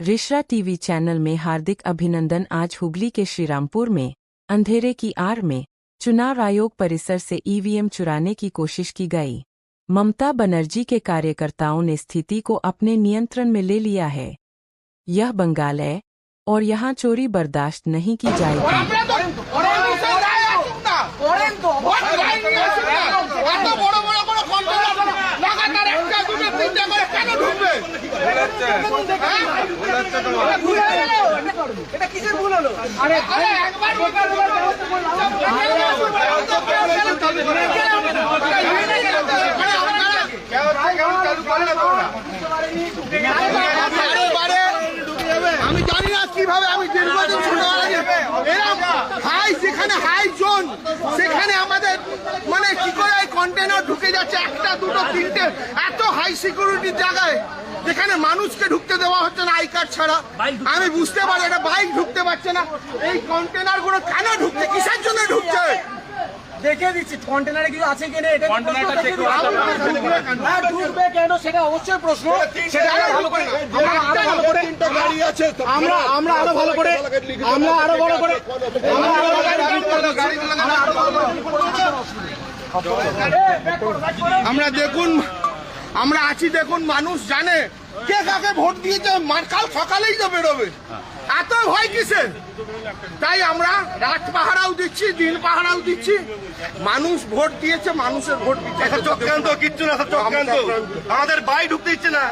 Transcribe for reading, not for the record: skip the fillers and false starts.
Rishra TV channel में हार्दिक अभिनंदन। आज हुगली के श्रीरामपुर में अंधेरे की आड़ में चुनाव आयोग परिसर से ईवीएम चुराने की कोशिश की गई। ममता बनर्जी के कार्यकर्ताओं ने स्थिति को अपने नियंत्रण में ले लिया है। यह बंगाल है और यहाँ चोरी बर्दाश्त नहीं की जाएगी। আমি জানি না কিভাবে আমি দীর্ঘদিন হাই যেখানে হাই জোন সেখানে আমাদের মানে কি করে এই কন্টেনার ঢুকে যাচ্ছে একটা দুটো তিনটে এত হাই সিকিউরিটির জায়গায় যেখানে মানুষকে ঢুকতে দেওয়া হচ্ছে না আই কার্ড ছাড়া। আমি বুঝতে পারি এটা বাইক ঢুকতে পারছে না। এই কন্টেনার গুলো কেন ঢুকছে, কিসের জন্য ঢুকছে দেখে দিচ্ছি। কন্টেনারে কিছু আছে কিনা এটা ঢুকবে কেন সেটা অবশ্যই প্রশ্ন। সেটা ভালো করে গাড়ি আছে আমরা আরো ভালো করে আমরা দেখুন আমরা আছি, দেখুন মানুষ জানে কে কাকে ভোট দিয়েছে, কাল সকালেই তো বেরোবে, এত ভয় কিসে? তাই আমরা রাত পাহারাও দিচ্ছি, দিন পাহারাও দিচ্ছি। মানুষ ভোট দিয়েছে, মানুষের ভোট দিচ্ছে। চক্রান্ত কিচ্ছু না, চক্রান্ত আমাদের বাড়ি ঢুকতে দিচ্ছে না।